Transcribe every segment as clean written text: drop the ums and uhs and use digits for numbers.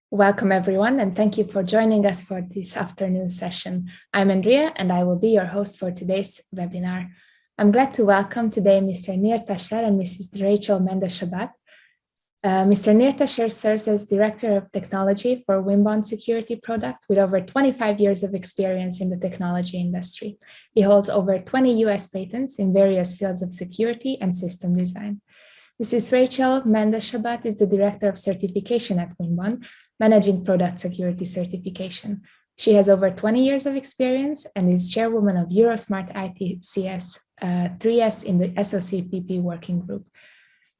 Welcome everyone, and thank you for joining us for this afternoon session. I'm Andrea, and I will be your host for today's webinar. I'm glad to welcome today Mr. Nir Tasher and Mrs. Rachel Menda-Shabat. Mr. Nir Tasher serves as Director of Technology for Winbond Security Products with over 25 years of experience in the technology industry. He holds over 20 US patents in various fields of security and system design. Mrs. Rachel Menda-Shabat is the Director of Certification at Winbond, managing product security certification. She has over 20 years of experience and is Chairwoman of Eurosmart ITSC 3S in the SoC PP Working Group.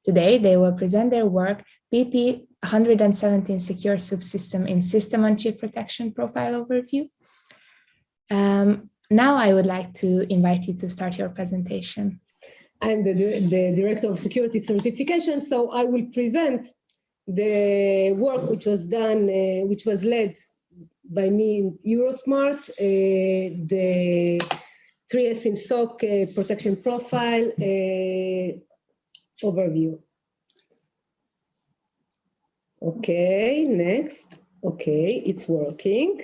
Today, they will present their work, PP0117 Secure Subsystem in System-on-Chip Protection Profile Overview. Now I would like to invite you to start your presentation. I'm the Director of Security Certification, so I will present the work which was done, which was led by me in Eurosmart, the 3S in SoC protection profile overview. Okay, next. Okay, it's working.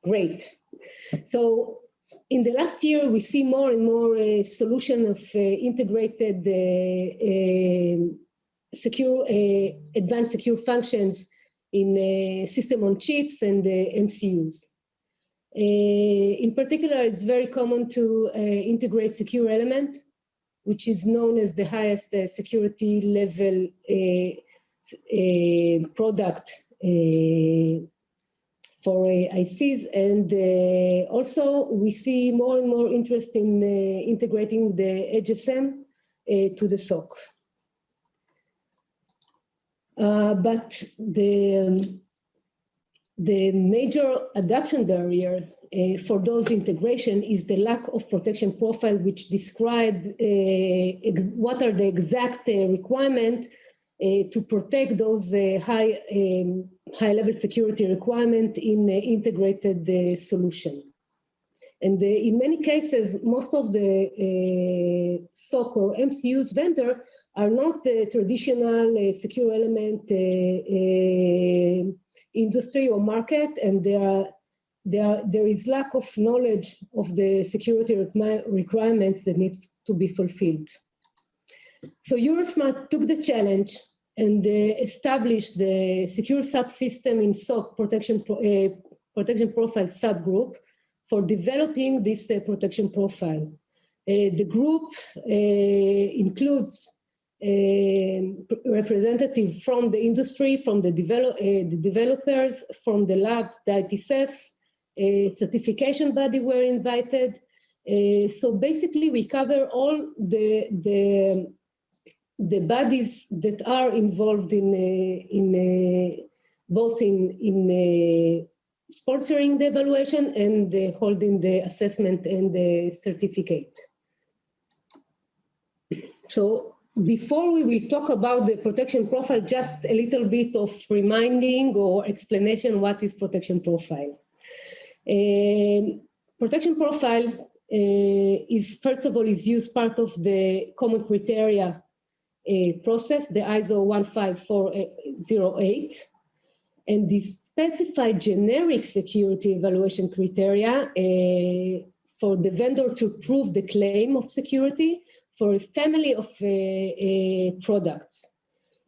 Great. So in the last year, we see more and more solution of integrated secure, advanced secure functions in system on chips and MCUs. In particular, it's very common to integrate secure element, which is known as the highest security level product for ICs, and also we see more and more interest in integrating the HSM to the SoC. But the major adoption barrier for those integration is the lack of protection profile, which describe what are the exact requirements to protect those high-level security requirement in integrated solution. And in many cases, most of the SoC or MCUs vendor are not the traditional secure element industry or market, and there is lack of knowledge of the security requirements that need to be fulfilled. So Eurosmart took the challenge and established the secure subsystem in SoC protection profile subgroup for developing this protection profile. The group includes representatives from the industry, from the developers, from the lab, the ITSFs, certification body were invited. So basically, we cover all the bodies that are involved in both in sponsoring the evaluation and holding the assessment and the certificate. So before we will talk about the protection profile, just a little bit of reminding or explanation what is protection profile. Protection profile is, first of all, is used part of the common criteria process, the ISO 15408, and this specified generic security evaluation criteria for the vendor to prove the claim of security for a family of products.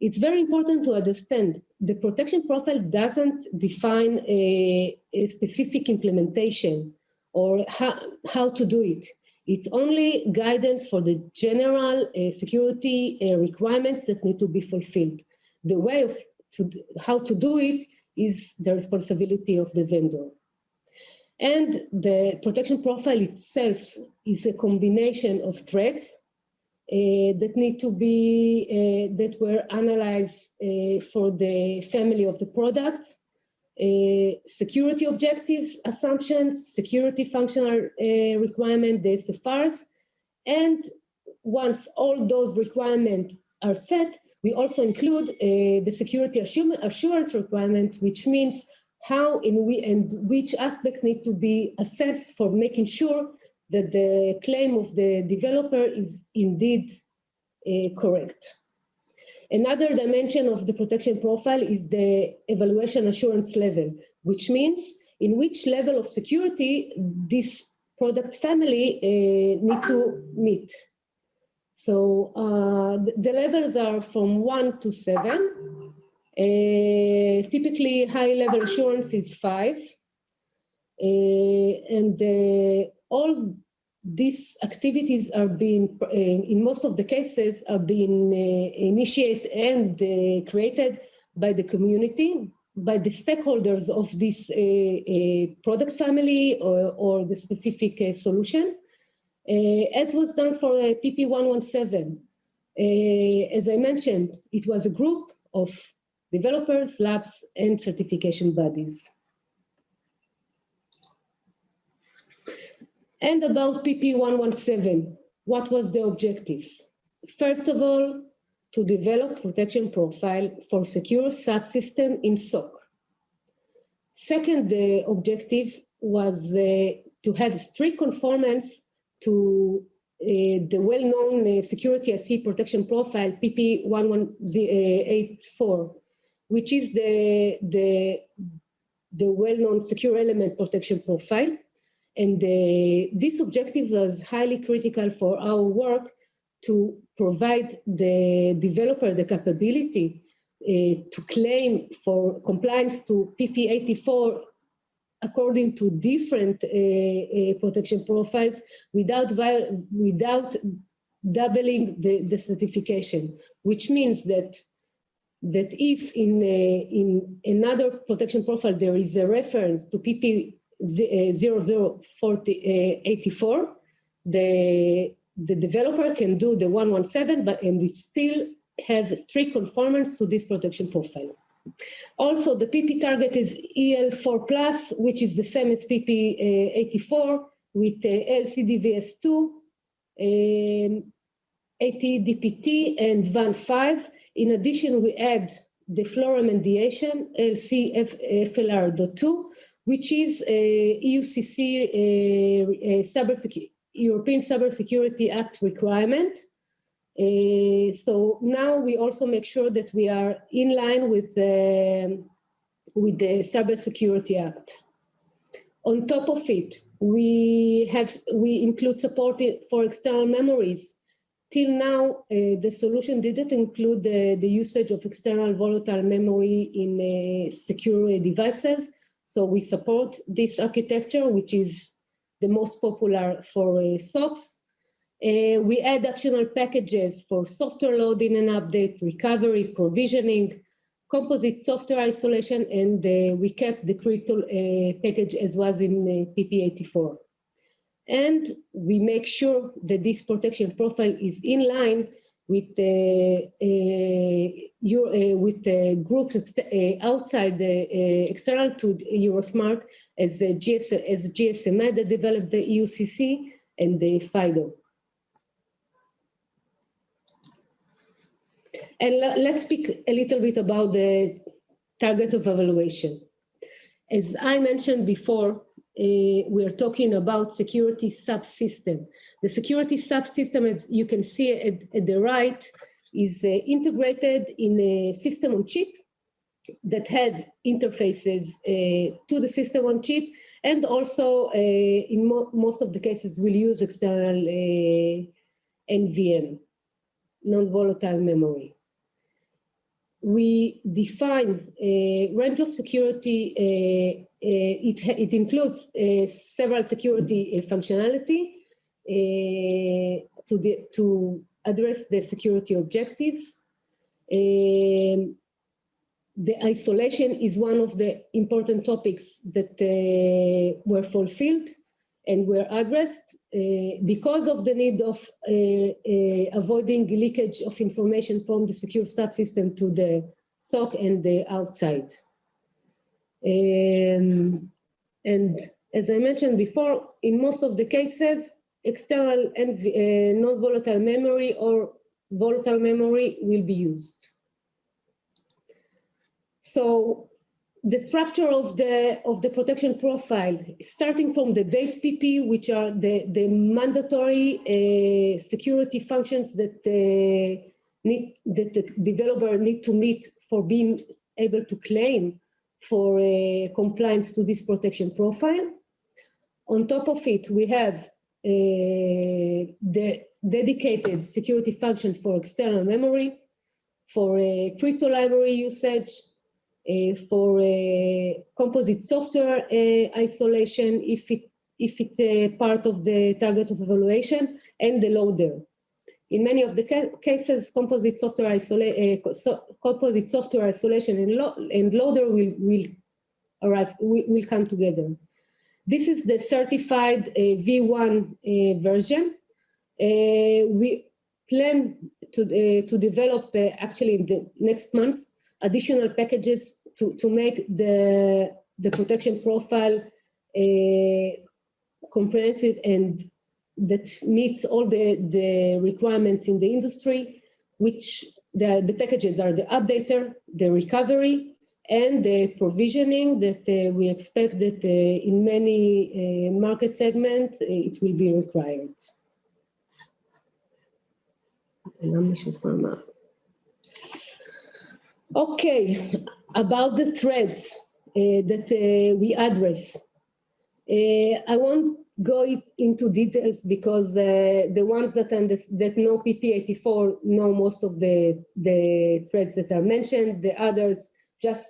It's very important to understand the protection profile doesn't define a specific implementation or how to do it. It's only guidance for the general security requirements that need to be fulfilled. The way of how to do it is the responsibility of the vendor. And the protection profile itself is a combination of threats that need to be, that were analyzed for the family of the products, security objectives, assumptions, security functional requirement, the SFRs, and once all those requirements are set, we also include the security assurance requirement, which means how and which aspects need to be assessed for making sure that the claim of the developer is indeed correct. Another dimension of the protection profile is the evaluation assurance level, which means in which level of security this product family need to meet. So the levels are from 1 to 7. Typically, high-level assurance is 5. And all these activities are being, in most of the cases, are being initiated and created by the community, by the stakeholders of this product family or the specific solution, as was done for PP0117. As I mentioned, it was a group of developers, labs, and certification bodies. And about PP0117, what was the objectives? First of all, to develop protection profile for secure subsystem in SoC. Second, the objective was to have strict conformance to the well-known security IC protection profile PP1184, which is the well-known secure element protection profile. And this objective was highly critical for our work to provide the developer the capability to claim for compliance to PP84 according to different protection profiles without doubling the certification, which means that if in another protection profile there is a reference to PP0084, the developer can do the 117, and it still have strict conformance to this protection profile. Also, the PP target is EL4+, which is the same as PP84 with LCDVS2, ATDPT, and VAN5. In addition, we add the flow remediation, LCFLR.2, which is EUCC European Cybersecurity Act requirement. So now we also make sure that we are in line with the Cybersecurity Act. On top of it, we include support for external memories. Till now, the solution didn't include the usage of external volatile memory in secure devices. So we support this architecture, which is the most popular for SOCs. We add optional packages for software loading and update, recovery, provisioning, composite software isolation, and we kept the crypto package as was in PP84. And we make sure that this protection profile is in line with the groups outside the external to Eurosmart as GSMA that developed the EUCC and the FIDO. And let's speak a little bit about the target of evaluation. As I mentioned before, we are talking about security subsystem. The security subsystem, as you can see at the right, is integrated in a system on chip that had interfaces to the system on chip, and also in most of the cases will use external NVM, non-volatile memory. We define a range of security. It includes several security functionality to address the security objectives. The isolation is one of the important topics that were fulfilled and were addressed because of the need of avoiding leakage of information from the secure subsystem to the SOC and the outside. And as I mentioned before, in most of the cases, external and non-volatile memory or volatile memory will be used. So the structure of the protection profile, starting from the base PP, which are the mandatory security functions that the developer need to meet for being able to claim for compliance to this protection profile. On top of it, we have the dedicated security function for external memory, for crypto library usage, for composite software isolation if it's part of the target of evaluation, and the loader. In many of the cases, composite software isolation and loader will come together. This is the certified V1 version. We plan to develop actually in the next month additional packages to make the protection profile comprehensive and that meets all the requirements in the industry, which the packages are the updater, the recovery, and the provisioning that we expect that in many market segments it will be required. Okay, about the threats that we address. I won't go into details because the ones that know PP84 know most of the threats that are mentioned. The others, just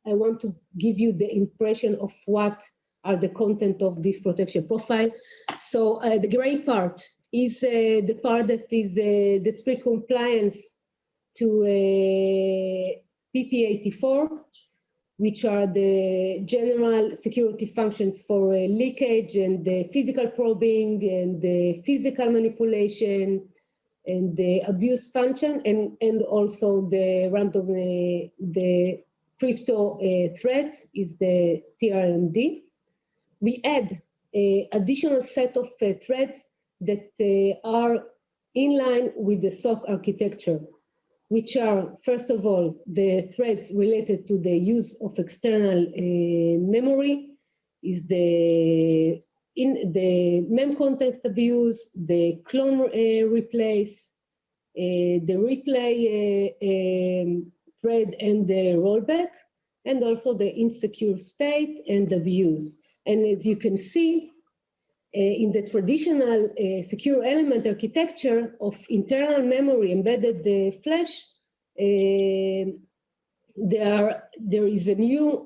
I want to give you the impression of what are the content of this protection profile. So the gray part is the part that is the strict compliance to PP84, which are the general security functions for leakage and the physical probing and the physical manipulation and the abuse function, and also the random, the crypto threat is the TRMD. We add an additional set of threats that are in line with the SoC architecture, which are, first of all, the threats related to the use of external memory, is the mem content abuse, the clone replace, the replay thread and the rollback, and also the insecure state and abuse. And as you can see, in the traditional secure element architecture of internal memory embedded flash, there is a new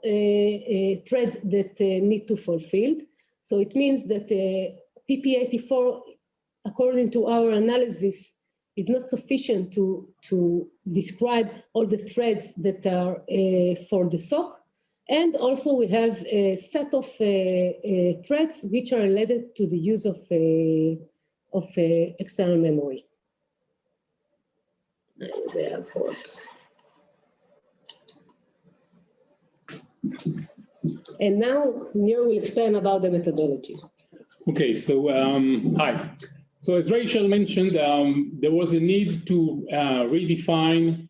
thread that need to fulfill. So it means that PP84, according to our analysis, is not sufficient to describe all the threads that are for the SoC. And also we have a set of threats which are related to the use of external memory. And now Nir will explain about the methodology. Okay, so hi. So as Rachel mentioned, there was a need to redefine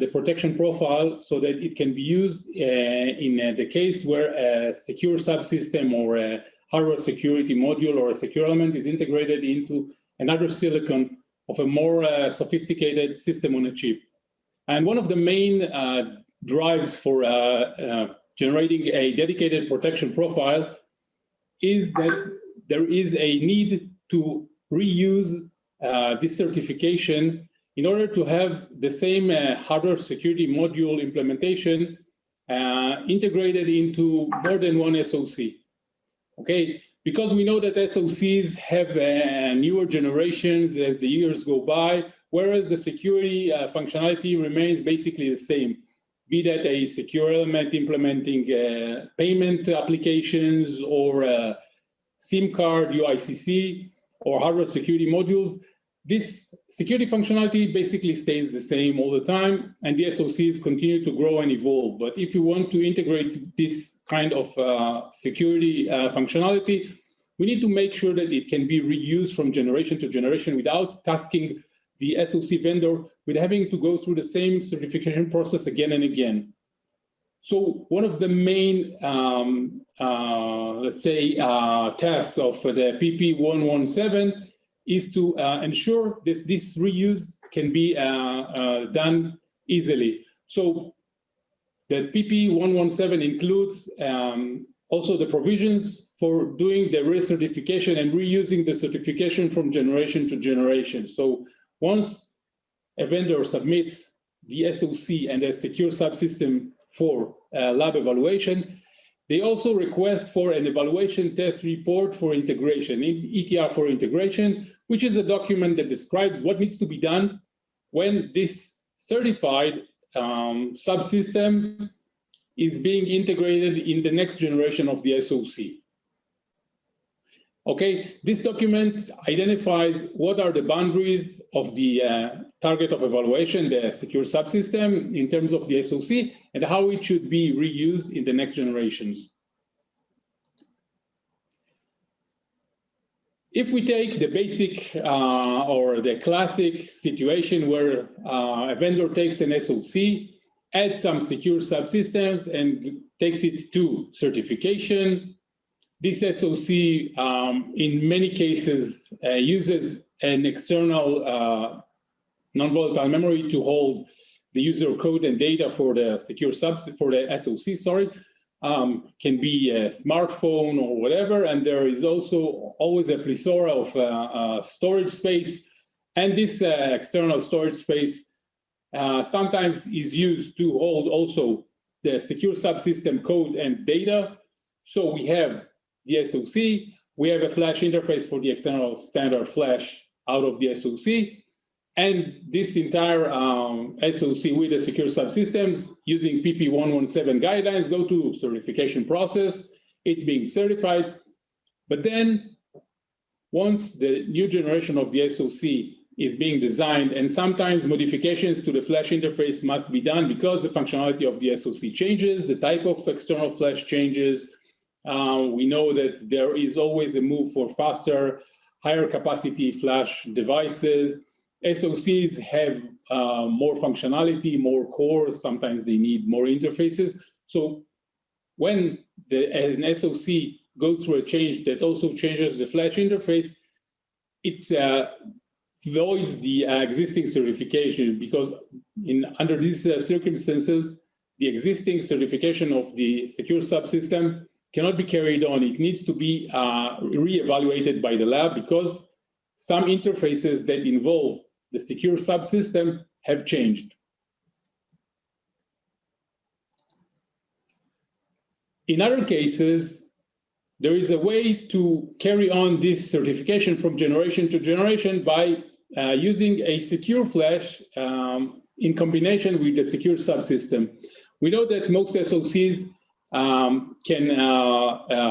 the protection profile so that it can be used in the case where a secure subsystem or a hardware security module or a secure element is integrated into another silicon of a more sophisticated system on a chip. And one of the main drives for generating a dedicated protection profile is that there is a need to reuse this certification in order to have the same hardware security module implementation integrated into more than one SoC. Okay, because we know that SoCs have newer generations as the years go by, whereas the security functionality remains basically the same, be that a secure element implementing payment applications or SIM card, UICC, or hardware security modules. This security functionality basically stays the same all the time, and the SoCs continue to grow and evolve. But if you want to integrate this kind of security functionality, we need to make sure that it can be reused from generation to generation without tasking the SoC vendor with having to go through the same certification process again and again. So one of the main, let's say, tasks of the PP0117 is to ensure that this reuse can be done easily. So the PP0117 includes also the provisions for doing the recertification and reusing the certification from generation to generation. So once a vendor submits the SoC and a secure subsystem for lab evaluation, they also request for an evaluation test report for integration, ETR for integration, which is a document that describes what needs to be done when this certified subsystem is being integrated in the next generation of the SoC. Okay, this document identifies what are the boundaries of the target of evaluation, the secure subsystem, in terms of the SoC, and how it should be reused in the next generations. If we take the basic or the classic situation where a vendor takes an SoC, adds some secure subsystems, and takes it to certification, this SoC in many cases uses an external non-volatile memory to hold the user code and data for the secure SoC, sorry. Can be a smartphone or whatever, and there is also always a plethora of storage space, and this external storage space sometimes is used to hold also the secure subsystem code and data. So we have the SoC, we have a flash interface for the external standard flash out of the SoC, and this entire SoC with the secure subsystems using PP0117 guidelines go to certification process. It's being certified, but then once the new generation of the SoC is being designed, and sometimes modifications to the flash interface must be done because the functionality of the SoC changes, the type of external flash changes. We know that there is always a move for faster, higher capacity flash devices. SoCs have more functionality, more cores, sometimes they need more interfaces. So when an SoC goes through a change that also changes the flash interface, it voids the existing certification, because under these circumstances, the existing certification of the secure subsystem cannot be carried on. It needs to be re-evaluated by the lab because some interfaces that involve the secure subsystem have changed. In other cases, there is a way to carry on this certification from generation to generation by using a secure flash in combination with the secure subsystem. We know that most SoCs can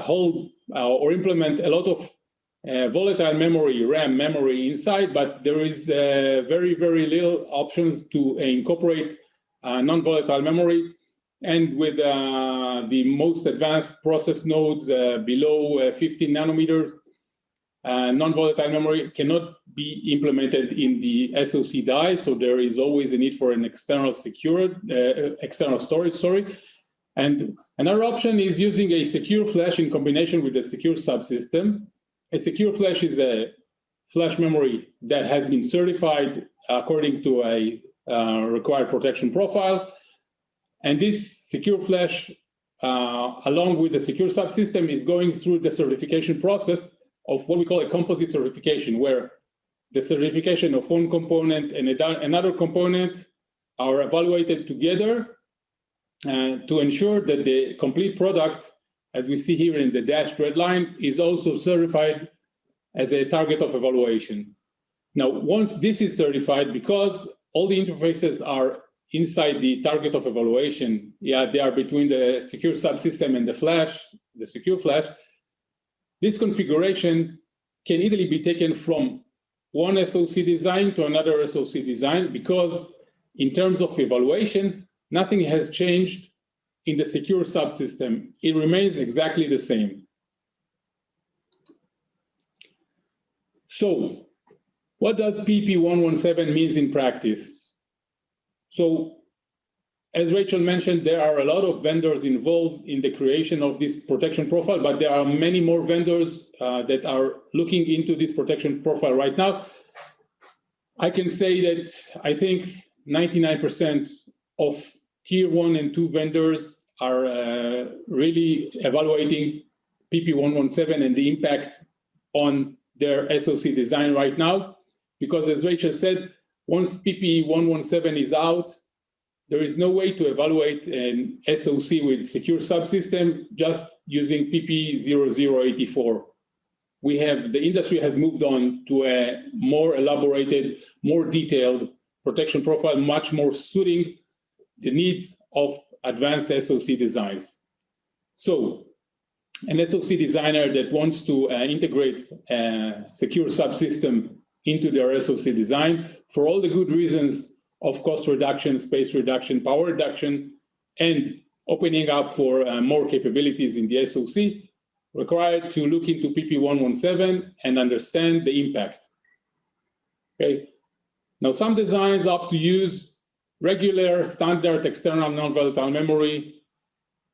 hold or implement a lot of volatile memory, RAM memory inside, but there is very, very little options to incorporate non-volatile memory. And with the most advanced process nodes below 15 nanometers, non-volatile memory cannot be implemented in the SoC die, so there is always a need for an external external storage, sorry. And another option is using a secure flash in combination with a secure subsystem. A secure flash is a flash memory that has been certified according to a required protection profile. And this secure flash, along with the secure subsystem, is going through the certification process of what we call a composite certification, where the certification of one component and another component are evaluated together to ensure that the complete product, as we see here in the dashed red line, is also certified as a target of evaluation. Now, once this is certified, because all the interfaces are inside the target of evaluation, they are between the secure subsystem and the flash, the secure flash, this configuration can easily be taken from one SoC design to another SoC design, because in terms of evaluation, nothing has changed in the secure subsystem. It remains exactly the same. So what does PP0117 mean in practice? So as Rachel mentioned, there are a lot of vendors involved in the creation of this protection profile, but there are many more vendors that are looking into this protection profile right now. I can say that I think 99% of tier 1 and 2 vendors are really evaluating PP117 and the impact on their SoC design right now, because as Rachel said, once PP117 is out, there is no way to evaluate an SoC with secure subsystem just using PP0084. The industry has moved on to a more elaborated, more detailed protection profile, much more suiting the needs of advanced SoC designs. So an SoC designer that wants to integrate a secure subsystem into their SoC design, for all the good reasons of cost reduction, space reduction, power reduction, and opening up for more capabilities in the SoC, required to look into PP117 and understand the impact. Okay. Now, some designs opt to use regular standard external non-volatile memory,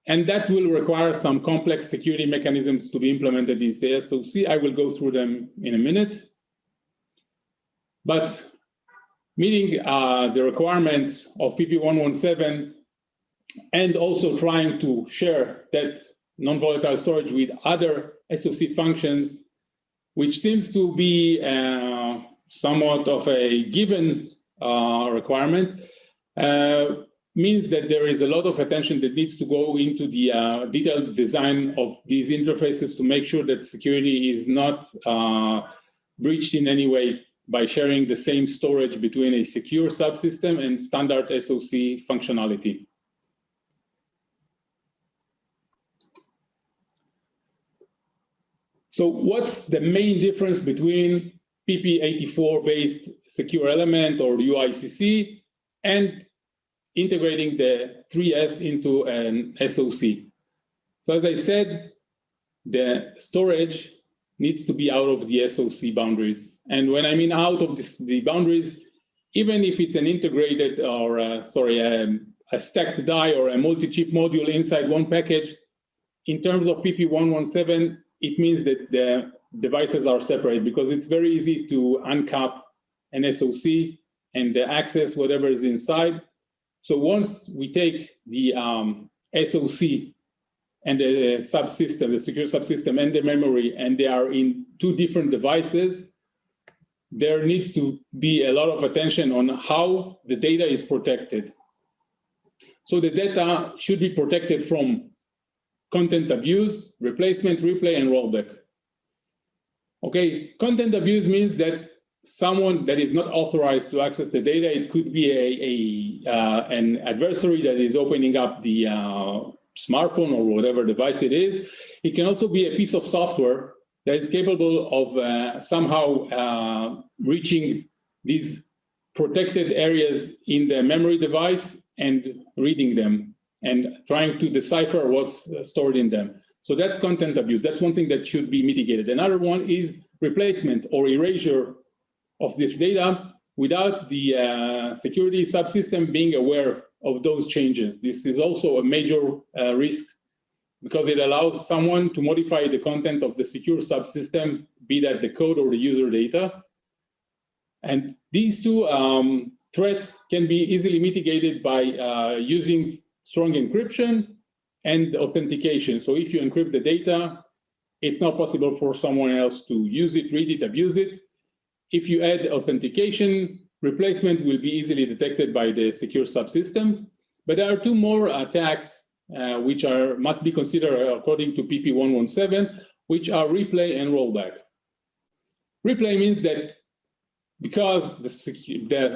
and that will require some complex security mechanisms to be implemented in the SoC. I will go through them in a minute. But meeting the requirement of PP117 and also trying to share that non-volatile storage with other SoC functions, which seems to be somewhat of a given requirement, means that there is a lot of attention that needs to go into the detailed design of these interfaces to make sure that security is not breached in any way by sharing the same storage between a secure subsystem and standard SoC functionality. So what's the main difference between PP84-based secure element or UICC and integrating the 3S into an SoC? So as I said, the storage needs to be out of the SoC boundaries. And when I mean out of the boundaries, even if it's an integrated or a stacked die or a multi-chip module inside one package, in terms of PP117, it means that the devices are separate, because it's very easy to uncap an SoC and access whatever is inside. So once we take the SoC and the subsystem, the secure subsystem and the memory, and they are in two different devices, there needs to be a lot of attention on how the data is protected. So the data should be protected from content abuse, replacement, replay, and rollback. Okay, content abuse means that someone that is not authorized to access the data, it could be an adversary that is opening up the smartphone or whatever device it is. It can also be a piece of software that is capable of somehow reaching these protected areas in the memory device and reading them and trying to decipher what's stored in them. So that's content abuse. That's one thing that should be mitigated. Another one is replacement or erasure of this data without the security subsystem being aware of those changes. This is also a major risk, because it allows someone to modify the content of the secure subsystem, be that the code or the user data. And these two threats can be easily mitigated by using strong encryption and authentication. So if you encrypt the data, it's not possible for someone else to use it, read it, abuse it. If you add authentication, replacement will be easily detected by the secure subsystem. But there are two more attacks which must be considered according to PP117, which are replay and rollback. Replay means that because the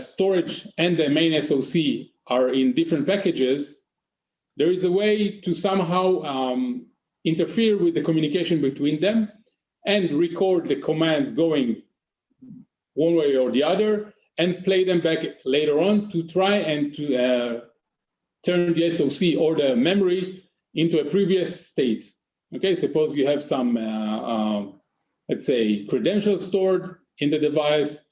storage and the main SoC are in different packages, there is a way to somehow interfere with the communication between them and record the commands going one way or the other and play them back later on to try and to turn the SoC or the memory into a previous state. Okay, suppose you have some, let's say, credentials stored in the device,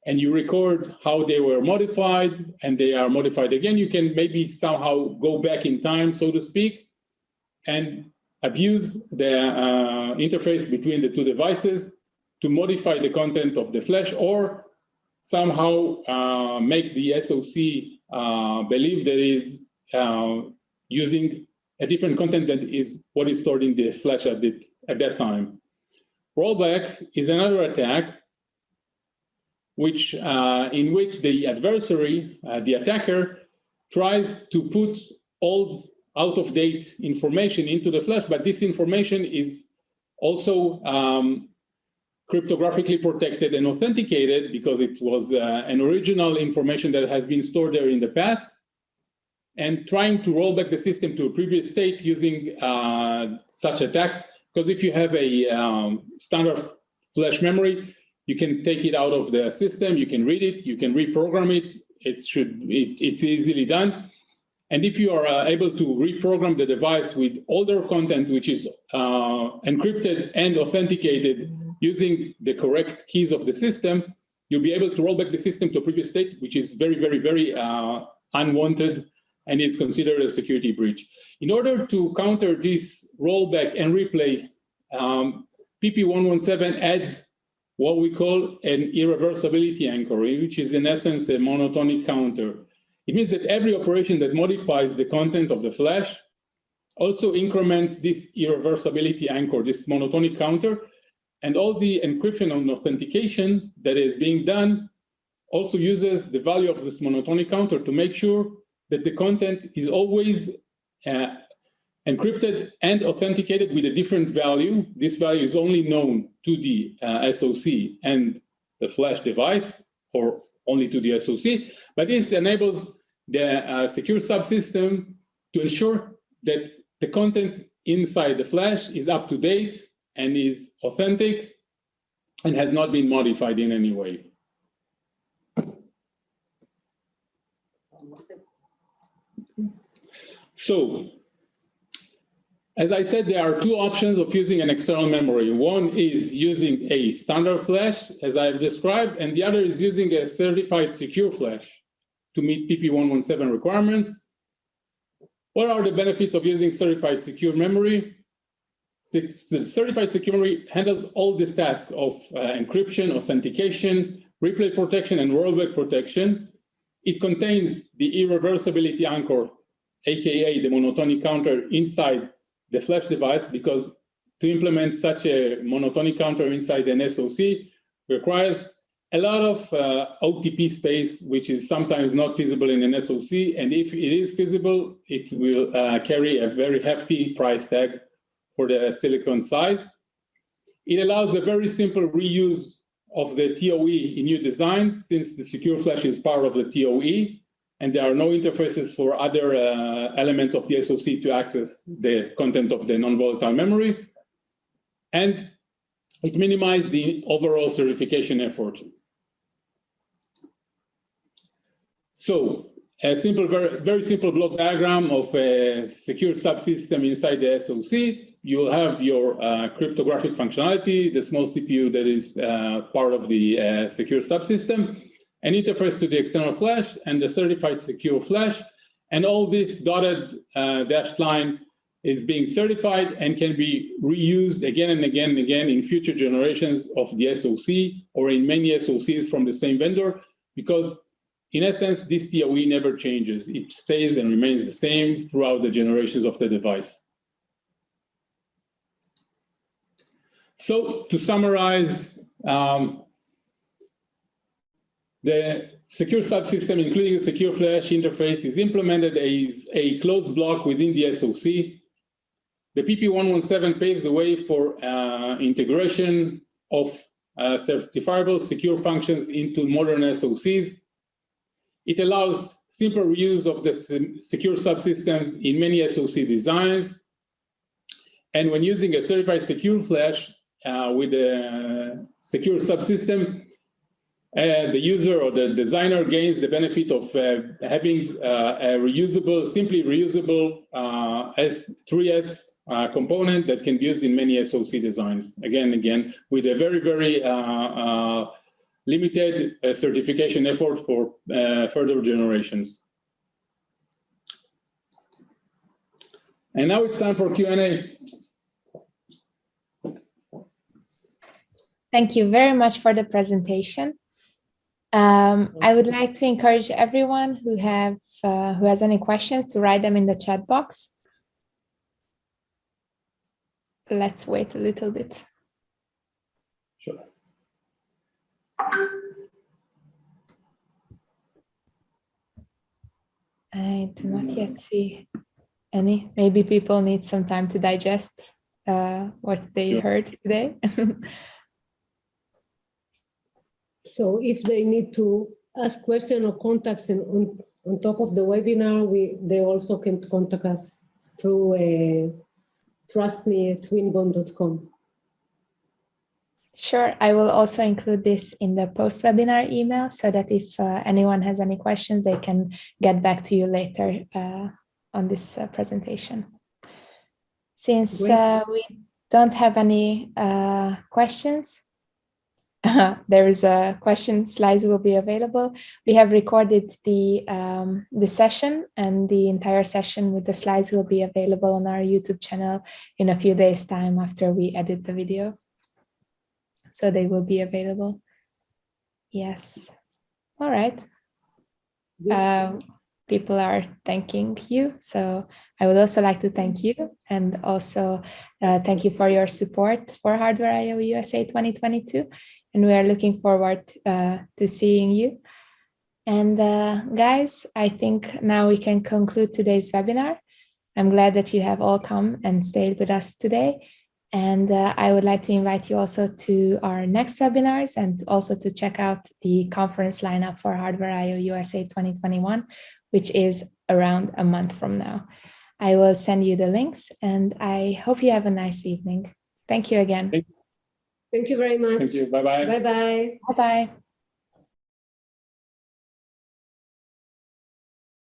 and you record how they were modified, and they are modified again. You can maybe somehow go back in time, so to speak, and abuse the interface between the two devices to modify the content of the flash, or somehow make the SoC believe that it is using a different content that is what is stored in the flash at that time. Rollback is another attack in which the adversary, the attacker, tries to put old, out-of-date information into the flash, but this information is also cryptographically protected and authenticated because it was an original information that has been stored there in the past, and trying to roll back the system to a previous state using such attacks. Because if you have a standard flash memory, you can take it out of the system, you can read it, you can reprogram it. It's easily done. And if you are able to reprogram the device with older content, which is encrypted and authenticated using the correct keys of the system, you'll be able to roll back the system to a previous state, which is very, very, very unwanted and is considered a security breach. In order to counter this rollback and replay, PP0117 adds what we call an irreversibility anchor, which is in essence a monotonic counter. It means that every operation that modifies the content of the flash also increments this irreversibility anchor, this monotonic counter, and all the encryption and authentication that is being done also uses the value of this monotonic counter to make sure that the content is always encrypted and authenticated with a different value. This value is only known to the SoC and the flash device, or only to the SoC, but this enables the secure subsystem to ensure that the content inside the flash is up to date and is authentic and has not been modified in any way. So, as I said, there are two options of using an external memory. One is using a standard flash, as I've described, and the other is using a certified secure flash to meet PP117 requirements. What are the benefits of using certified secure memory? The certified secure memory handles all these tasks of encryption, authentication, replay protection, and rollback protection. It contains the irreversibility anchor, aka the monotonic counter, inside the flash device, because to implement such a monotonic counter inside an SoC requires a lot of OTP space, which is sometimes not feasible in an SoC, and if it is feasible, it will carry a very hefty price tag for the silicon size. It allows a very simple reuse of the TOE in new designs, since the secure flash is part of the TOE, and there are no interfaces for other elements of the SoC to access the content of the non-volatile memory. And it minimizes the overall certification effort. So a simple, very simple block diagram of a secure subsystem inside the SoC. You will have your cryptographic functionality, the small CPU that is part of the secure subsystem, an interface to the external flash, and the certified secure flash. And all this dotted dashed line is being certified and can be reused again and again and again in future generations of the SoC or in many SoCs from the same vendor, because in essence, this TOE never changes. It stays and remains the same throughout the generations of the device. So to summarize, the secure subsystem, including the secure flash interface, is implemented as a closed block within the SoC. The PP117 paves the way for integration of certifiable secure functions into modern SoCs. It allows simple reuse of the secure subsystems in many SoC designs. And when using a certified secure flash with a secure subsystem, the user or the designer gains the benefit of having a reusable, simply reusable S3S component that can be used in many SoC designs, again, with a very, very limited certification effort for further generations. And now it's time for Q&A. Thank you very much for the presentation. I would like to encourage everyone who has any questions to write them in the chat box. Let's wait a little bit. Sure. I do not yet see any. Maybe people need some time to digest what they heard today. So if they need to ask questions or contacts on top of the webinar, they also can contact us through trustme@winbond.com. Sure, I will also include this in the post-webinar email so that if anyone has any questions, they can get back to you later on this presentation. Since we don't have any questions, there is a question, slides will be available. We have recorded the session, and the entire session with the slides will be available on our YouTube channel in a few days' time after we edit the video. So they will be available. Yes. All right. People are thanking you. So I would also like to thank you, and also thank you for your support for Hardware.io USA 2022. And we are looking forward to seeing you. And guys, I think now we can conclude today's webinar. I'm glad that you have all come and stayed with us today. And I would like to invite you also to our next webinars, and also to check out the conference lineup for Hardware.io USA 2021, which is around a month from now. I will send you the links, and I hope you have a nice evening. Thank you again. Thank you very much. Thank you. Bye-bye. Bye-bye. Bye-bye.